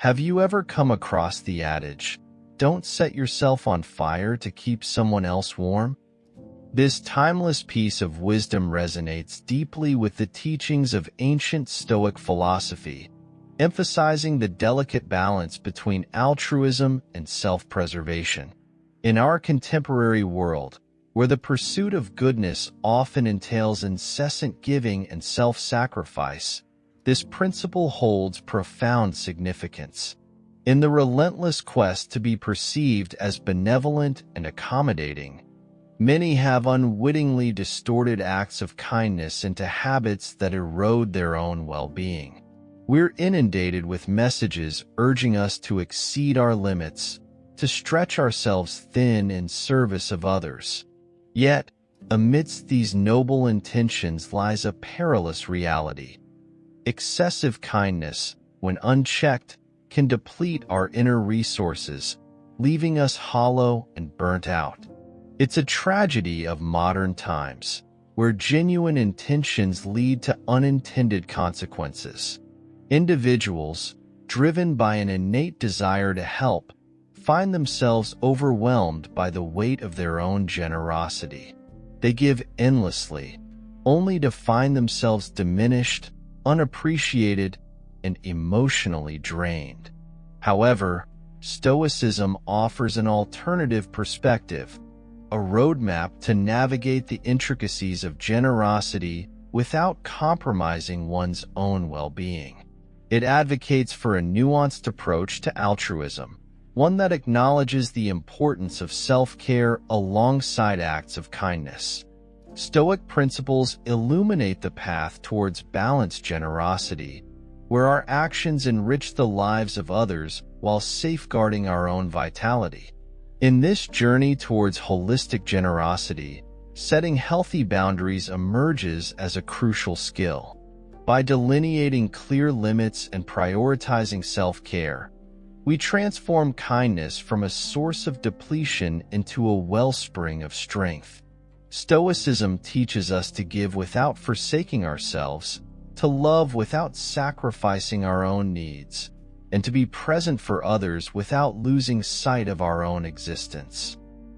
Have you ever come across the adage, "Don't set yourself on fire to keep someone else warm"? This timeless piece of wisdom resonates deeply with the teachings of ancient Stoic philosophy, emphasizing the delicate balance between altruism and self-preservation. In our contemporary world, where the pursuit of goodness often entails incessant giving and self-sacrifice, this principle holds profound significance. In the relentless quest to be perceived as benevolent and accommodating, many have unwittingly distorted acts of kindness into habits that erode their own well-being. We're inundated with messages urging us to exceed our limits, to stretch ourselves thin in service of others. Yet, amidst these noble intentions lies a perilous reality. Excessive kindness, when unchecked, can deplete our inner resources, leaving us hollow and burnt out. It's a tragedy of modern times, where genuine intentions lead to unintended consequences. Individuals, driven by an innate desire to help, find themselves overwhelmed by the weight of their own generosity. They give endlessly, only to find themselves diminished, unappreciated, and emotionally drained. However, Stoicism offers an alternative perspective, a roadmap to navigate the intricacies of generosity without compromising one's own well-being. It advocates for a nuanced approach to altruism, one that acknowledges the importance of self-care alongside acts of kindness. Stoic principles illuminate the path towards balanced generosity, where our actions enrich the lives of others while safeguarding our own vitality. In this journey towards holistic generosity, setting healthy boundaries emerges as a crucial skill. By delineating clear limits and prioritizing self-care, we transform kindness from a source of depletion into a wellspring of strength. Stoicism teaches us to give without forsaking ourselves, to love without sacrificing our own needs, and to be present for others without losing sight of our own existence.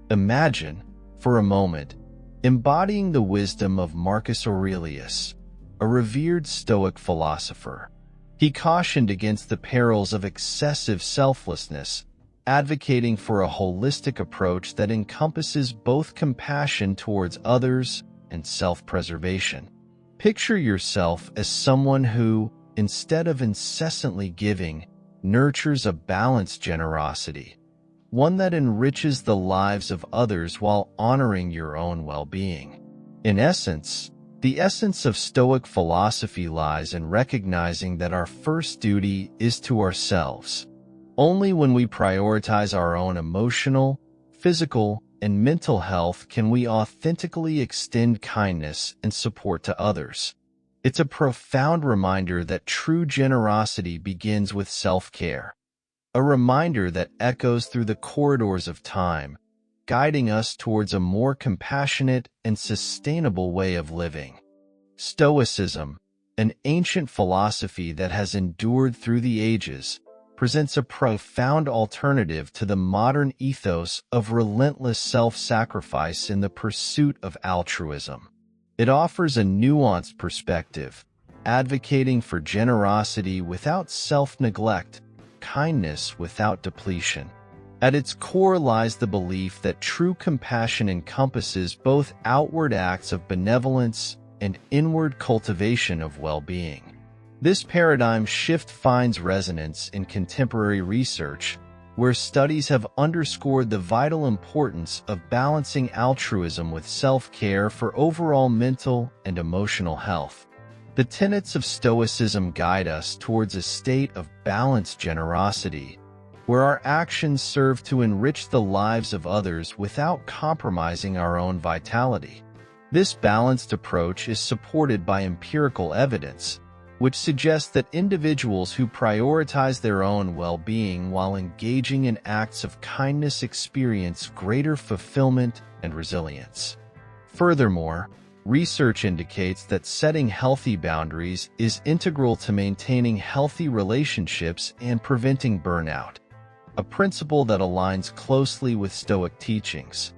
Imagine, for a moment, embodying the wisdom of Marcus Aurelius, a revered Stoic philosopher. He cautioned against the perils of excessive selflessness, advocating for a holistic approach that encompasses both compassion towards others and self-preservation. Picture yourself as someone who, instead of incessantly giving, nurtures a balanced generosity, one that enriches the lives of others while honoring your own well-being. In essence, the essence of Stoic philosophy lies in recognizing that our first duty is to ourselves. Only when we prioritize our own emotional, physical, and mental health can we authentically extend kindness and support to others. It's a profound reminder that true generosity begins with self-care, a reminder that echoes through the corridors of time, guiding us towards a more compassionate and sustainable way of living. Stoicism, an ancient philosophy that has endured through the ages, presents a profound alternative to the modern ethos of relentless self-sacrifice in the pursuit of altruism. It offers a nuanced perspective, advocating for generosity without self-neglect, kindness without depletion. At its core lies the belief that true compassion encompasses both outward acts of benevolence and inward cultivation of well-being. This paradigm shift finds resonance in contemporary research, where studies have underscored the vital importance of balancing altruism with self-care for overall mental and emotional health. The tenets of Stoicism guide us towards a state of balanced generosity, where our actions serve to enrich the lives of others without compromising our own vitality. This balanced approach is supported by empirical evidence, which suggests that individuals who prioritize their own well-being while engaging in acts of kindness experience greater fulfillment and resilience. Furthermore, Research indicates that setting healthy boundaries is integral to maintaining healthy relationships and preventing burnout, a principle that aligns closely with Stoic teachings.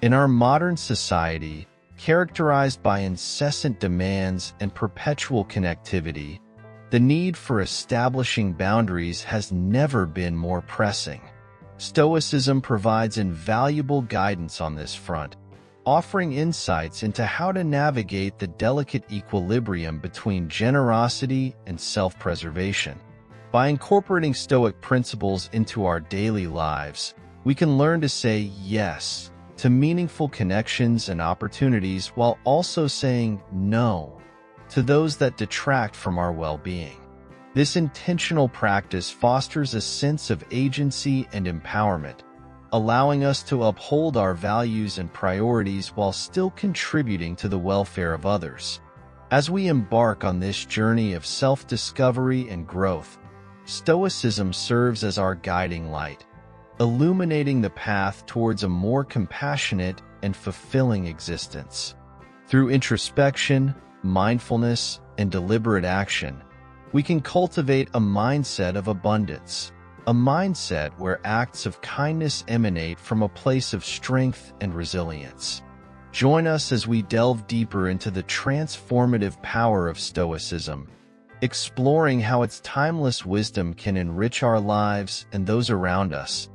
In our modern society, characterized by incessant demands and perpetual connectivity, the need for establishing boundaries has never been more pressing. Stoicism provides invaluable guidance on this front, offering insights into how to navigate the delicate equilibrium between generosity and self-preservation. By incorporating Stoic principles into our daily lives, we can learn to say yes to meaningful connections and opportunities while also saying no to those that detract from our well-being. This intentional practice fosters a sense of agency and empowerment, allowing us to uphold our values and priorities while still contributing to the welfare of others. As we embark on this journey of self-discovery and growth, Stoicism serves as our guiding light, illuminating the path towards a more compassionate and fulfilling existence. Through introspection, mindfulness, and deliberate action, we can cultivate a mindset of abundance, a mindset where acts of kindness emanate from a place of strength and resilience. Join us as we delve deeper into the transformative power of Stoicism, exploring how its timeless wisdom can enrich our lives and those around us,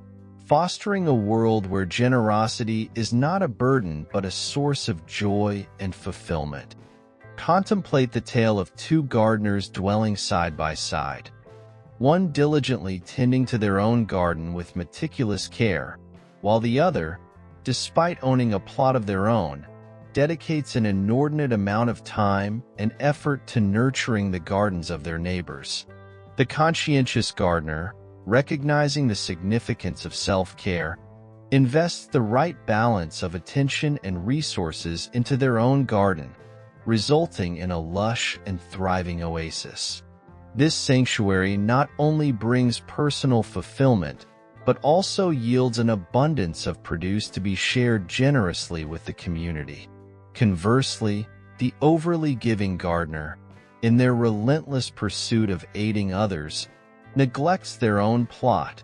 fostering a world where generosity is not a burden but a source of joy and fulfillment. Contemplate the tale of two gardeners dwelling side by side, one diligently tending to their own garden with meticulous care, while the other, despite owning a plot of their own, dedicates an inordinate amount of time and effort to nurturing the gardens of their neighbors. The conscientious gardener, recognizing the significance of self-care, invests the right balance of attention and resources into their own garden, resulting in a lush and thriving oasis. This sanctuary not only brings personal fulfillment, but also yields an abundance of produce to be shared generously with the community. Conversely, the overly giving gardener, in their relentless pursuit of aiding others, neglects their own plot,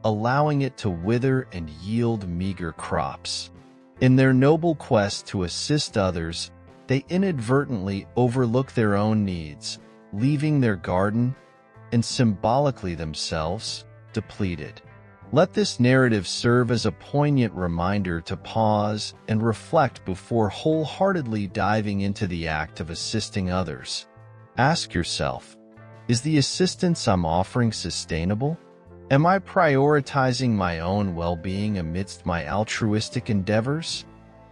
allowing it to wither and yield meager crops. In their noble quest to assist others, they inadvertently overlook their own needs, leaving their garden, and symbolically themselves, depleted. Let this narrative serve as a poignant reminder to pause and reflect before wholeheartedly diving into the act of assisting others. Ask yourself, is the assistance I'm offering sustainable? Am I prioritizing my own well-being amidst my altruistic endeavors?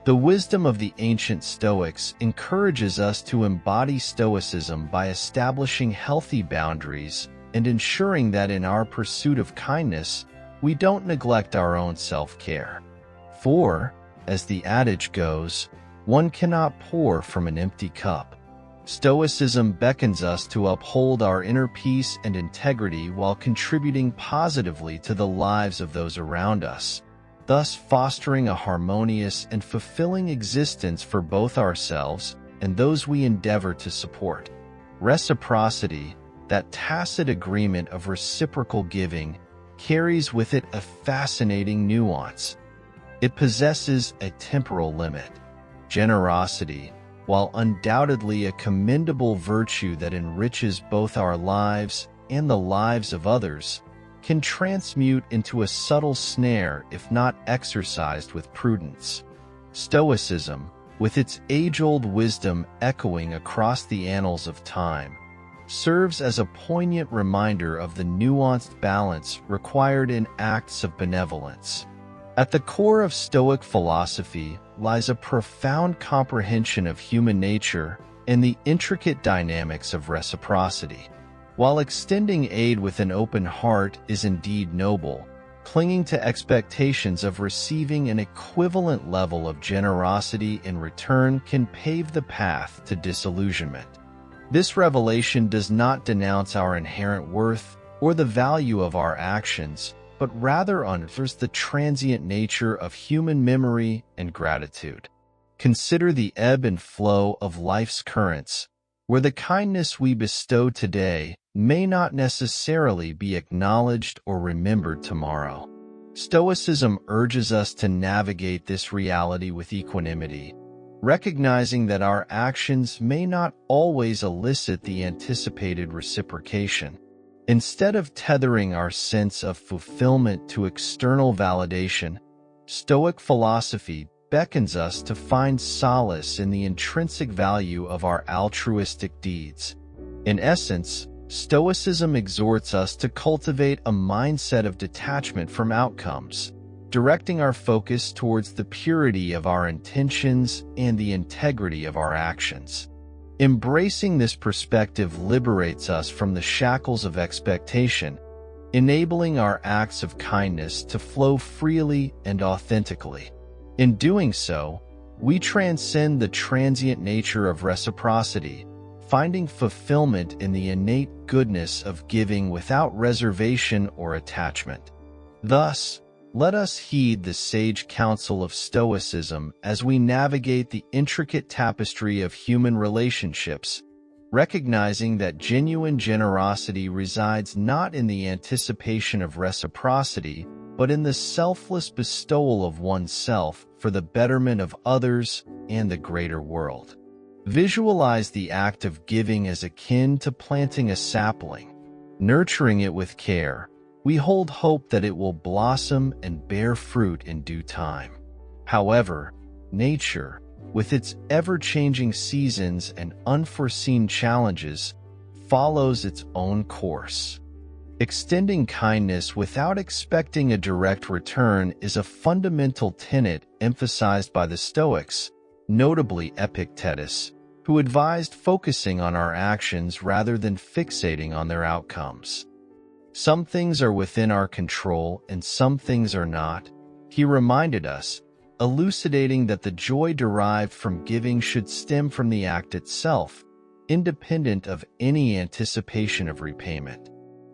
The wisdom of the ancient Stoics encourages us to embody Stoicism by establishing healthy boundaries and ensuring that in our pursuit of kindness, we don't neglect our own self-care. For, as the adage goes, one cannot pour from an empty cup. Stoicism beckons us to uphold our inner peace and integrity while contributing positively to the lives of those around us, thus fostering a harmonious and fulfilling existence for both ourselves and those we endeavor to support. Reciprocity, that tacit agreement of reciprocal giving, carries with it a fascinating nuance. It possesses a temporal limit. Generosity, while undoubtedly a commendable virtue that enriches both our lives and the lives of others, can transmute into a subtle snare if not exercised with prudence. Stoicism, with its age-old wisdom echoing across the annals of time, serves as a poignant reminder of the nuanced balance required in acts of benevolence. At the core of Stoic philosophy lies a profound comprehension of human nature and the intricate dynamics of reciprocity. While extending aid with an open heart is indeed noble, clinging to expectations of receiving an equivalent level of generosity in return can pave the path to disillusionment. This revelation does not denounce our inherent worth or the value of our actions, but rather honors the transient nature of human memory and gratitude. Consider the ebb and flow of life's currents, where the kindness we bestow today may not necessarily be acknowledged or remembered tomorrow. Stoicism urges us to navigate this reality with equanimity, recognizing that our actions may not always elicit the anticipated reciprocation. Instead of tethering our sense of fulfillment to external validation, Stoic philosophy beckons us to find solace in the intrinsic value of our altruistic deeds. In essence, Stoicism exhorts us to cultivate a mindset of detachment from outcomes, directing our focus towards the purity of our intentions and the integrity of our actions. Embracing this perspective liberates us from the shackles of expectation, enabling our acts of kindness to flow freely and authentically. In doing so, we transcend the transient nature of reciprocity, finding fulfillment in the innate goodness of giving without reservation or attachment. Thus, let us heed the sage counsel of Stoicism as we navigate the intricate tapestry of human relationships, recognizing that genuine generosity resides not in the anticipation of reciprocity, but in the selfless bestowal of oneself for the betterment of others and the greater world. Visualize the act of giving as akin to planting a sapling. Nurturing it with care, we hold hope that it will blossom and bear fruit in due time. However, nature, with its ever-changing seasons and unforeseen challenges, follows its own course. Extending kindness without expecting a direct return is a fundamental tenet emphasized by the Stoics, notably Epictetus, who advised focusing on our actions rather than fixating on their outcomes. Some things are within our control and some things are not, he reminded us, elucidating that the joy derived from giving should stem from the act itself, independent of any anticipation of repayment.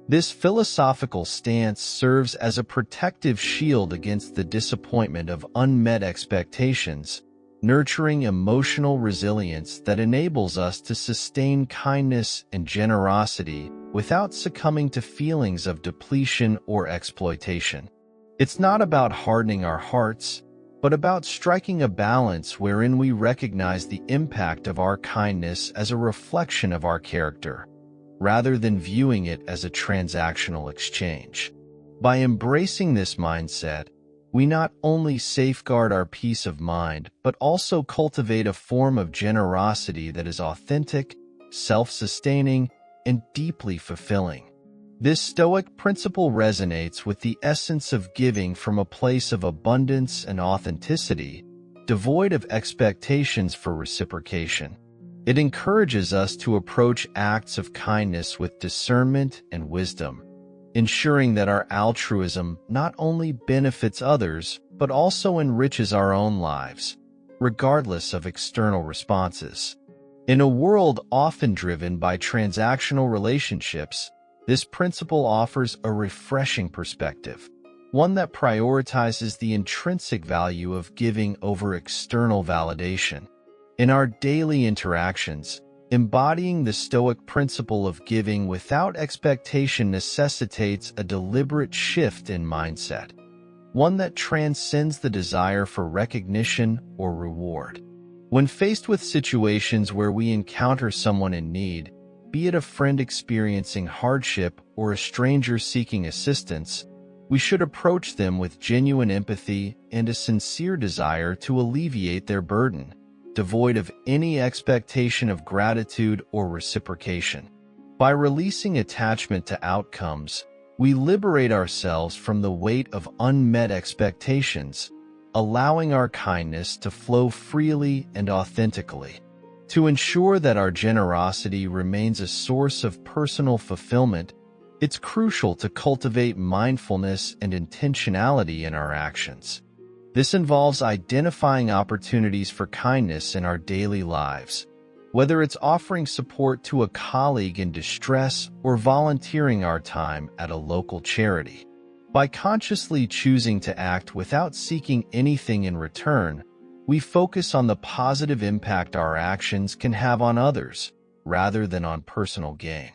This philosophical stance serves as a protective shield against the disappointment of unmet expectations, nurturing emotional resilience that enables us to sustain kindness and generosity without succumbing to feelings of depletion or exploitation. It's not about hardening our hearts, but about striking a balance wherein we recognize the impact of our kindness as a reflection of our character, rather than viewing it as a transactional exchange. By embracing this mindset, we not only safeguard our peace of mind, but also cultivate a form of generosity that is authentic, self-sustaining, and deeply fulfilling. This Stoic principle resonates with the essence of giving from a place of abundance and authenticity, devoid of expectations for reciprocation. It encourages us to approach acts of kindness with discernment and wisdom, ensuring that our altruism not only benefits others, but also enriches our own lives, regardless of external responses. In a world often driven by transactional relationships, this principle offers a refreshing perspective, one that prioritizes the intrinsic value of giving over external validation. In our daily interactions, embodying the Stoic principle of giving without expectation necessitates a deliberate shift in mindset, one that transcends the desire for recognition or reward. When faced with situations where we encounter someone in need, be it a friend experiencing hardship or a stranger seeking assistance, we should approach them with genuine empathy and a sincere desire to alleviate their burden, devoid of any expectation of gratitude or reciprocation. By releasing attachment to outcomes, we liberate ourselves from the weight of unmet expectations, allowing our kindness to flow freely and authentically. To ensure that our generosity remains a source of personal fulfillment, it's crucial to cultivate mindfulness and intentionality in our actions. This involves identifying opportunities for kindness in our daily lives, whether it's offering support to a colleague in distress or volunteering our time at a local charity. By consciously choosing to act without seeking anything in return, We focus on the positive impact our actions can have on others, rather than on personal gain.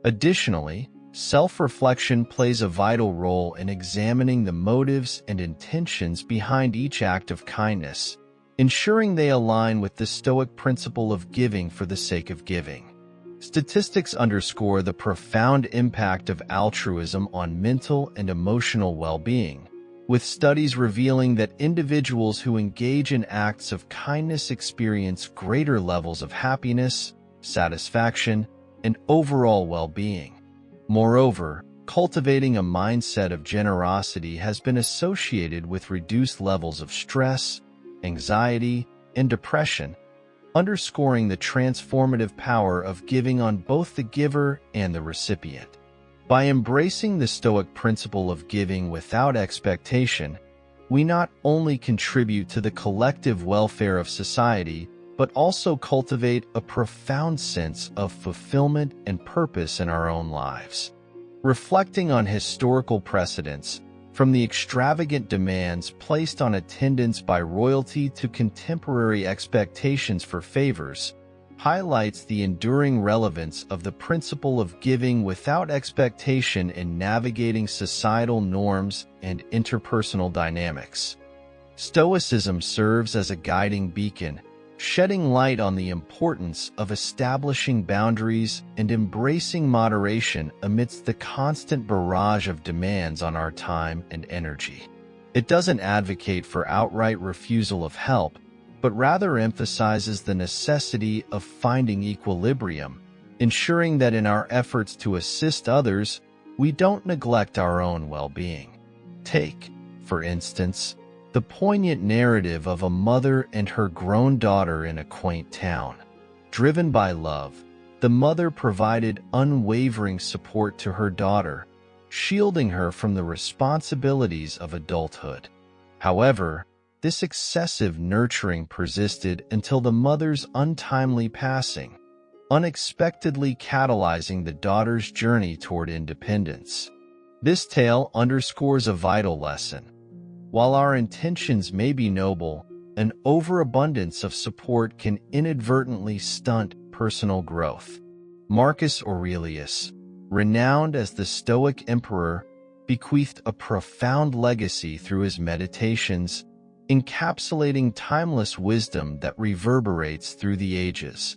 Additionally, self-reflection plays a vital role in examining the motives and intentions behind each act of kindness, ensuring they align with the Stoic principle of giving for the sake of giving. Statistics underscore the profound impact of altruism on mental and emotional well-being, with studies revealing that individuals who engage in acts of kindness experience greater levels of happiness, satisfaction, and overall well-being. Moreover, cultivating a mindset of generosity has been associated with reduced levels of stress, anxiety, and depression, underscoring the transformative power of giving on both the giver and the recipient. By embracing the Stoic principle of giving without expectation, we not only contribute to the collective welfare of society, but also cultivate a profound sense of fulfillment and purpose in our own lives. Reflecting on historical precedents, from the extravagant demands placed on attendants by royalty to contemporary expectations for favors, highlights the enduring relevance of the principle of giving without expectation in navigating societal norms and interpersonal dynamics. Stoicism serves as a guiding beacon, shedding light on the importance of establishing boundaries and embracing moderation amidst the constant barrage of demands on our time and energy. It doesn't advocate for outright refusal of help, but rather emphasizes the necessity of finding equilibrium, ensuring that in our efforts to assist others, we don't neglect our own well-being. Take, for instance, the poignant narrative of a mother and her grown daughter in a quaint town. Driven by love, the mother provided unwavering support to her daughter, shielding her from the responsibilities of adulthood. However, this excessive nurturing persisted until the mother's untimely passing, unexpectedly catalyzing the daughter's journey toward independence. This tale underscores a vital lesson. While our intentions may be noble, an overabundance of support can inadvertently stunt personal growth. Marcus Aurelius, renowned as the Stoic emperor, bequeathed a profound legacy through his meditations, encapsulating timeless wisdom that reverberates through the ages.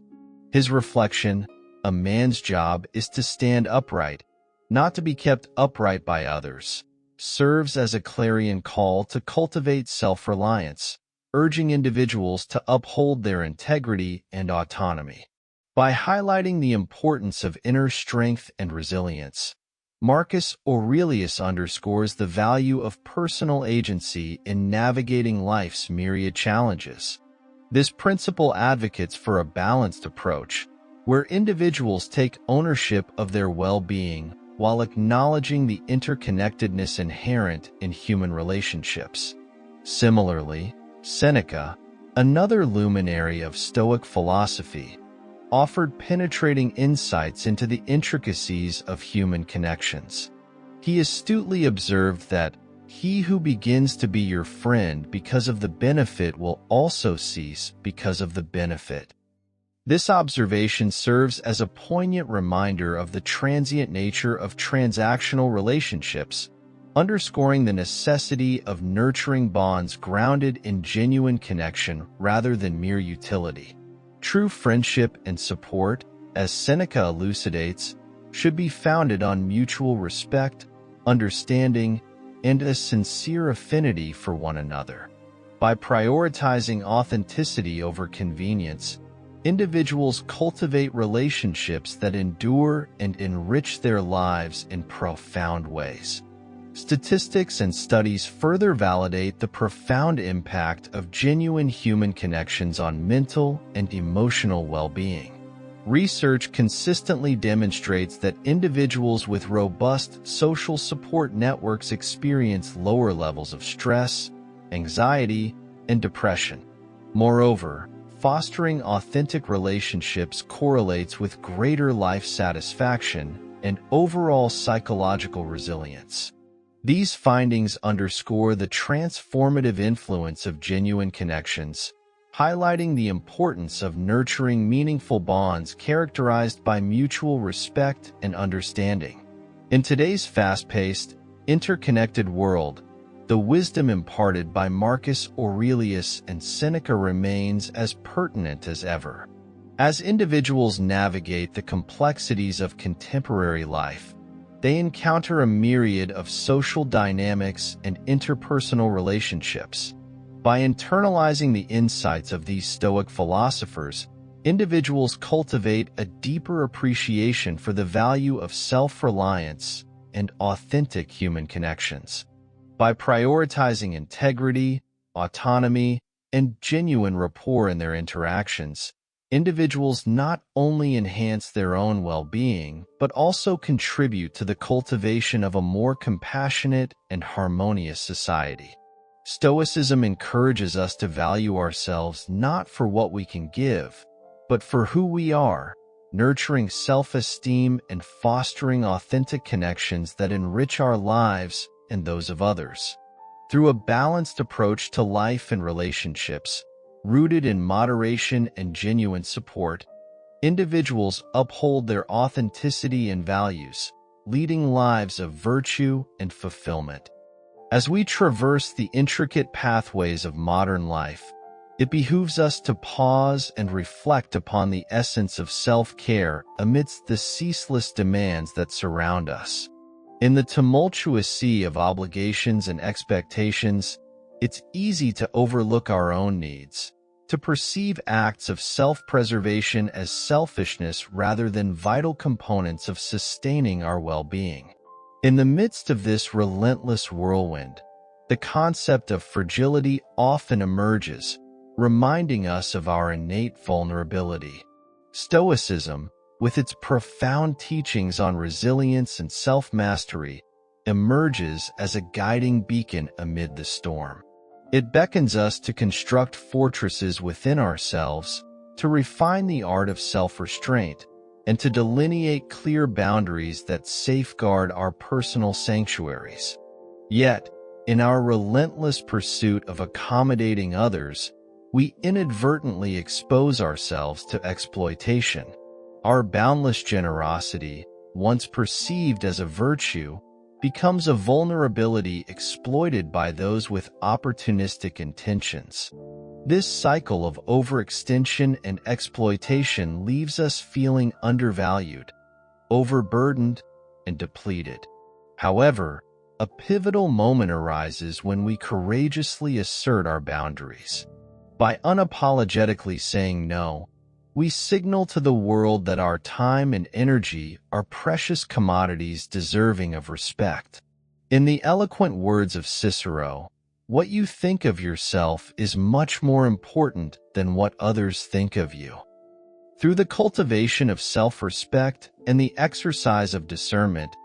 His reflection, "A man's job is to stand upright, not to be kept upright by others," serves as a clarion call to cultivate self-reliance, urging individuals to uphold their integrity and autonomy. By highlighting the importance of inner strength and resilience, Marcus Aurelius underscores the value of personal agency in navigating life's myriad challenges. This principle advocates for a balanced approach, where individuals take ownership of their well-being while acknowledging the interconnectedness inherent in human relationships. Similarly, Seneca, another luminary of Stoic philosophy, offered penetrating insights into the intricacies of human connections. He astutely observed that he who begins to be your friend because of the benefit will also cease because of the benefit. This observation serves as a poignant reminder of the transient nature of transactional relationships, underscoring the necessity of nurturing bonds grounded in genuine connection rather than mere utility. True friendship and support, as Seneca elucidates, should be founded on mutual respect, understanding, and a sincere affinity for one another. By prioritizing authenticity over convenience, individuals cultivate relationships that endure and enrich their lives in profound ways. Statistics and studies further validate the profound impact of genuine human connections on mental and emotional well-being. Research consistently demonstrates that individuals with robust social support networks experience lower levels of stress, anxiety, and depression. Moreover, fostering authentic relationships correlates with greater life satisfaction and overall psychological resilience. These findings underscore the transformative influence of genuine connections, highlighting the importance of nurturing meaningful bonds characterized by mutual respect and understanding. In today's fast-paced, interconnected world, the wisdom imparted by Marcus Aurelius and Seneca remains as pertinent as ever. As individuals navigate the complexities of contemporary life, they encounter a myriad of social dynamics and interpersonal relationships. By internalizing the insights of these Stoic philosophers, individuals cultivate a deeper appreciation for the value of self-reliance and authentic human connections. By prioritizing integrity, autonomy, and genuine rapport in their interactions, individuals not only enhance their own well-being, but also contribute to the cultivation of a more compassionate and harmonious society. Stoicism encourages us to value ourselves not for what we can give, but for who we are, nurturing self-esteem and fostering authentic connections that enrich our lives and those of others. Through a balanced approach to life and relationships, rooted in moderation and genuine support, individuals uphold their authenticity and values, leading lives of virtue and fulfillment. As we traverse the intricate pathways of modern life, it behooves us to pause and reflect upon the essence of self-care amidst the ceaseless demands that surround us. In the tumultuous sea of obligations and expectations, it's easy to overlook our own needs, to perceive acts of self-preservation as selfishness rather than vital components of sustaining our well-being. In the midst of this relentless whirlwind, the concept of fragility often emerges, reminding us of our innate vulnerability. Stoicism, with its profound teachings on resilience and self-mastery, emerges as a guiding beacon amid the storm. It beckons us to construct fortresses within ourselves, to refine the art of self-restraint, and to delineate clear boundaries that safeguard our personal sanctuaries. Yet, in our relentless pursuit of accommodating others, we inadvertently expose ourselves to exploitation. Our boundless generosity, once perceived as a virtue, becomes a vulnerability exploited by those with opportunistic intentions. This cycle of overextension and exploitation leaves us feeling undervalued, overburdened, and depleted. However, a pivotal moment arises when we courageously assert our boundaries. By unapologetically saying no, we signal to the world that our time and energy are precious commodities deserving of respect. In the eloquent words of Cicero, what you think of yourself is much more important than what others think of you. Through the cultivation of self-respect and the exercise of discernment,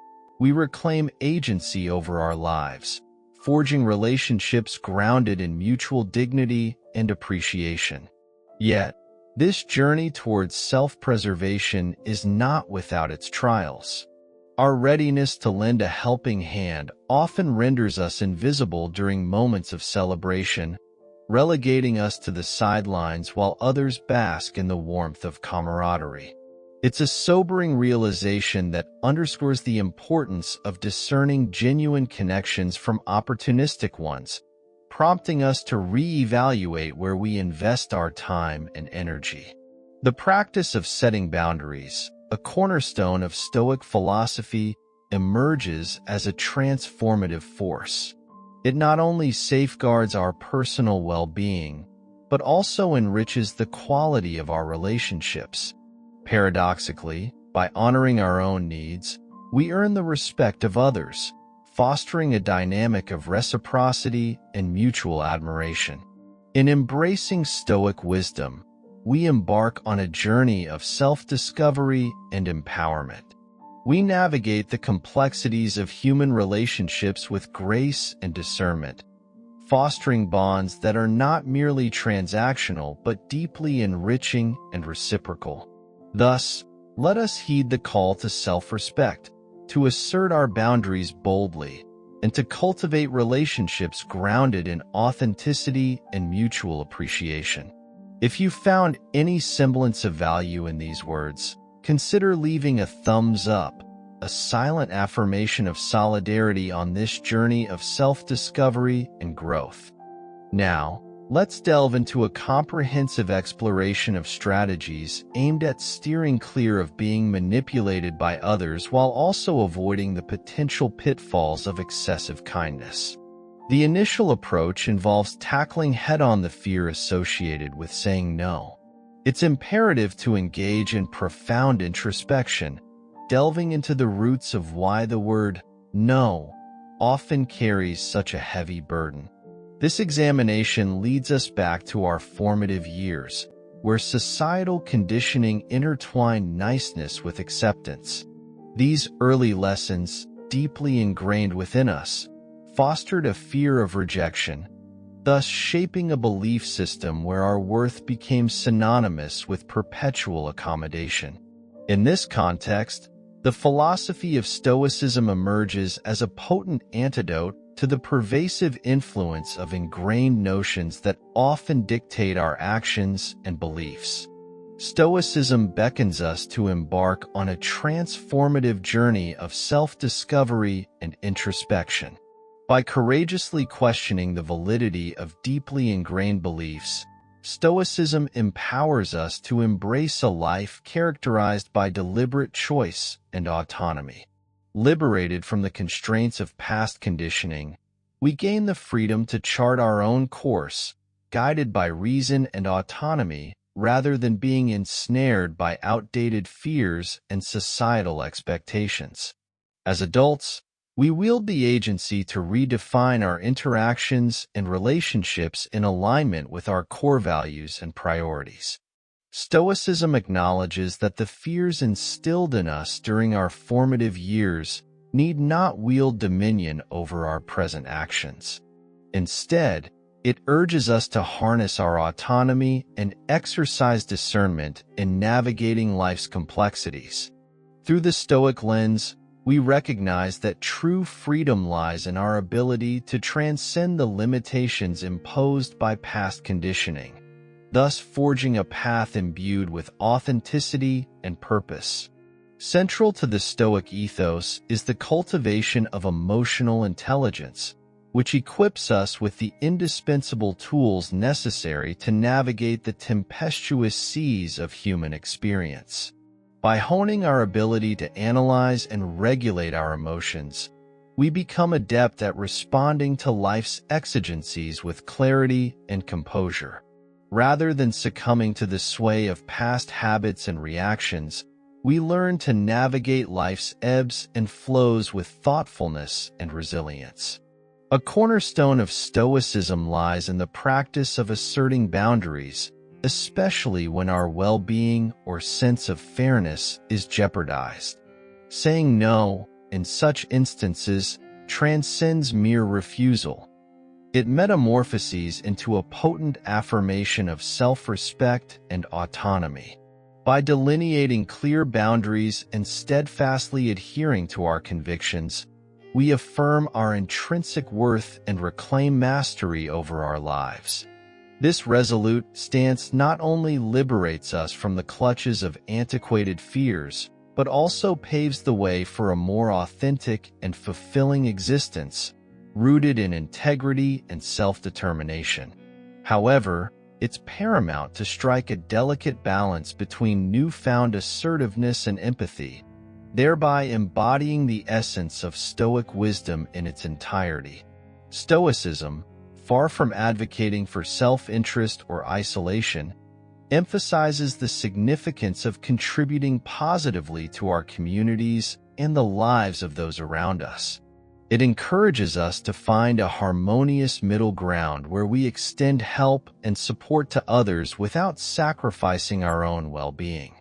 we reclaim agency over our lives, forging relationships grounded in mutual dignity and appreciation. Yet, this journey towards self-preservation is not without its trials. Our readiness to lend a helping hand often renders us invisible during moments of celebration, relegating us to the sidelines while others bask in the warmth of camaraderie. It's a sobering realization that underscores the importance of discerning genuine connections from opportunistic ones, prompting us to reevaluate where we invest our time and energy. The practice of setting boundaries, a cornerstone of Stoic philosophy, emerges as a transformative force. It not only safeguards our personal well-being, but also enriches the quality of our relationships. Paradoxically, by honoring our own needs, we earn the respect of others, fostering a dynamic of reciprocity and mutual admiration. In embracing Stoic wisdom, we embark on a journey of self-discovery and empowerment. We navigate the complexities of human relationships with grace and discernment, fostering bonds that are not merely transactional but deeply enriching and reciprocal. Thus, let us heed the call to self-respect, to assert our boundaries boldly, and to cultivate relationships grounded in authenticity and mutual appreciation. If you found any semblance of value in these words, consider leaving a thumbs up, a silent affirmation of solidarity on this journey of self-discovery and growth. Now, let's delve into a comprehensive exploration of strategies aimed at steering clear of being manipulated by others while also avoiding the potential pitfalls of excessive kindness. The initial approach involves tackling head-on the fear associated with saying no. It's imperative to engage in profound introspection, delving into the roots of why the word no often carries such a heavy burden. This examination leads us back to our formative years, where societal conditioning intertwined niceness with acceptance. These early lessons, deeply ingrained within us, fostered a fear of rejection, thus shaping a belief system where our worth became synonymous with perpetual accommodation. In this context, the philosophy of Stoicism emerges as a potent antidote to the pervasive influence of ingrained notions that often dictate our actions and beliefs. Stoicism beckons us to embark on a transformative journey of self-discovery and introspection. By courageously questioning the validity of deeply ingrained beliefs, Stoicism empowers us to embrace a life characterized by deliberate choice and autonomy. Liberated from the constraints of past conditioning, we gain the freedom to chart our own course, guided by reason and autonomy, rather than being ensnared by outdated fears and societal expectations. As adults, we wield the agency to redefine our interactions and relationships in alignment with our core values and priorities. Stoicism acknowledges that the fears instilled in us during our formative years need not wield dominion over our present actions. Instead, it urges us to harness our autonomy and exercise discernment in navigating life's complexities. Through the Stoic lens, we recognize that true freedom lies in our ability to transcend the limitations imposed by past conditioning, thus forging a path imbued with authenticity and purpose. Central to the Stoic ethos is the cultivation of emotional intelligence, which equips us with the indispensable tools necessary to navigate the tempestuous seas of human experience. By honing our ability to analyze and regulate our emotions, we become adept at responding to life's exigencies with clarity and composure. Rather than succumbing to the sway of past habits and reactions, we learn to navigate life's ebbs and flows with thoughtfulness and resilience. A cornerstone of Stoicism lies in the practice of asserting boundaries, especially when our well-being or sense of fairness is jeopardized. Saying no, in such instances, transcends mere refusal. It metamorphoses into a potent affirmation of self-respect and autonomy. By delineating clear boundaries and steadfastly adhering to our convictions, we affirm our intrinsic worth and reclaim mastery over our lives. This resolute stance not only liberates us from the clutches of antiquated fears, but also paves the way for a more authentic and fulfilling existence, rooted in integrity and self-determination. However, it's paramount to strike a delicate balance between newfound assertiveness and empathy, thereby embodying the essence of Stoic wisdom in its entirety. Stoicism, far from advocating for self-interest or isolation, emphasizes the significance of contributing positively to our communities and the lives of those around us. It encourages us to find a harmonious middle ground where we extend help and support to others without sacrificing our own well-being.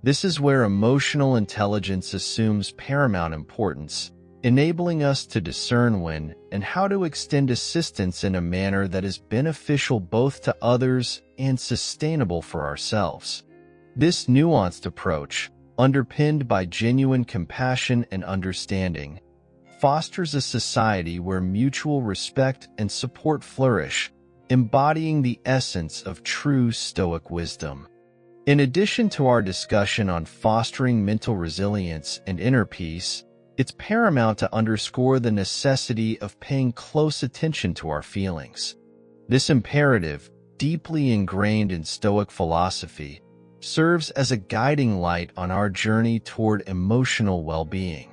This is where emotional intelligence assumes paramount importance, enabling us to discern when and how to extend assistance in a manner that is beneficial both to others and sustainable for ourselves. This nuanced approach, underpinned by genuine compassion and understanding, fosters a society where mutual respect and support flourish, embodying the essence of true Stoic wisdom. In addition to our discussion on fostering mental resilience and inner peace, it's paramount to underscore the necessity of paying close attention to our feelings. This imperative, deeply ingrained in Stoic philosophy, serves as a guiding light on our journey toward emotional well-being.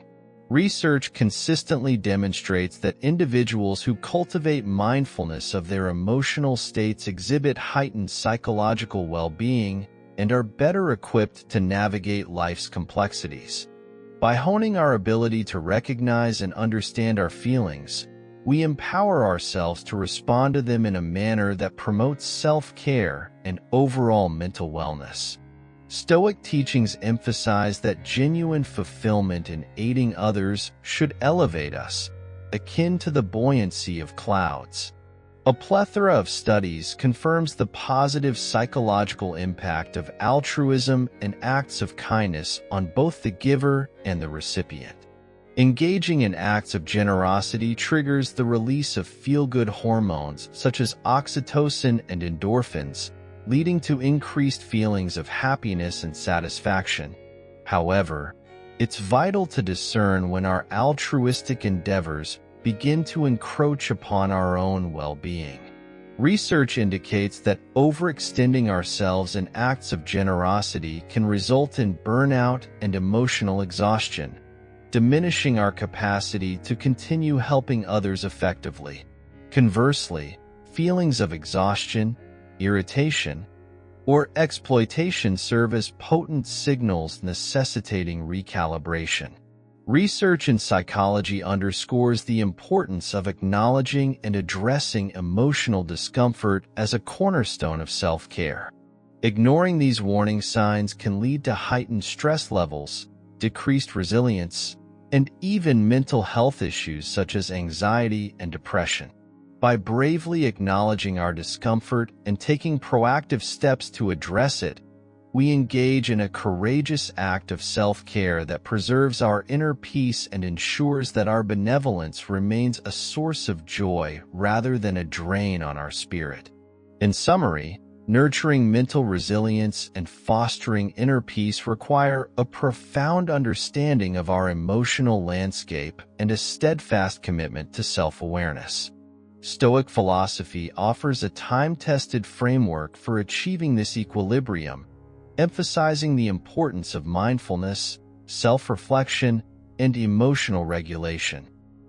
Research consistently demonstrates that individuals who cultivate mindfulness of their emotional states exhibit heightened psychological well-being and are better equipped to navigate life's complexities. By honing our ability to recognize and understand our feelings, we empower ourselves to respond to them in a manner that promotes self-care and overall mental wellness. Stoic teachings emphasize that genuine fulfillment in aiding others should elevate us, akin to the buoyancy of clouds. A plethora of studies confirms the positive psychological impact of altruism and acts of kindness on both the giver and the recipient. Engaging in acts of generosity triggers the release of feel-good hormones such as oxytocin and endorphins, leading to increased feelings of happiness and satisfaction. However, it's vital to discern when our altruistic endeavors begin to encroach upon our own well-being. Research indicates that overextending ourselves in acts of generosity can result in burnout and emotional exhaustion, diminishing our capacity to continue helping others effectively. Conversely, feelings of exhaustion, irritation, or exploitation serve as potent signals necessitating recalibration. Research in psychology underscores the importance of acknowledging and addressing emotional discomfort as a cornerstone of self-care. Ignoring these warning signs can lead to heightened stress levels, decreased resilience, and even mental health issues such as anxiety and depression. By bravely acknowledging our discomfort and taking proactive steps to address it, we engage in a courageous act of self-care that preserves our inner peace and ensures that our benevolence remains a source of joy rather than a drain on our spirit. In summary, nurturing mental resilience and fostering inner peace require a profound understanding of our emotional landscape and a steadfast commitment to self-awareness. Stoic philosophy offers a time-tested framework for achieving this equilibrium, emphasizing the importance of mindfulness, self-reflection, and emotional regulation.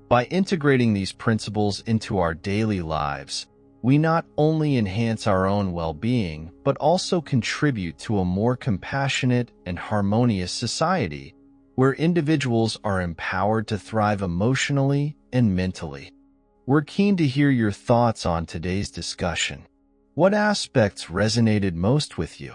By integrating these principles into our daily lives, we not only enhance our own well-being, but also contribute to a more compassionate and harmonious society, where individuals are empowered to thrive emotionally and mentally. We're keen to hear your thoughts on today's discussion. What aspects resonated most with you?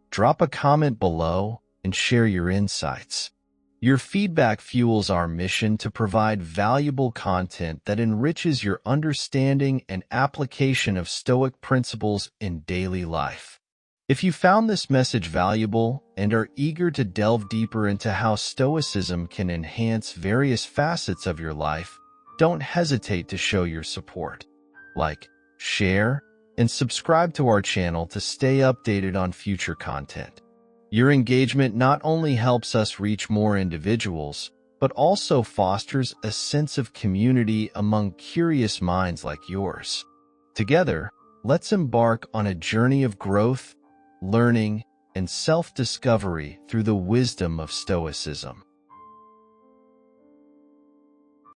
Drop a comment below and share your insights. Your feedback fuels our mission to provide valuable content that enriches your understanding and application of Stoic principles in daily life. If you found this message valuable and are eager to delve deeper into how Stoicism can enhance various facets of your life, don't hesitate to show your support. Like, share, and subscribe to our channel to stay updated on future content. Your engagement not only helps us reach more individuals, but also fosters a sense of community among curious minds like yours. Together, let's embark on a journey of growth, learning, and self-discovery through the wisdom of Stoicism.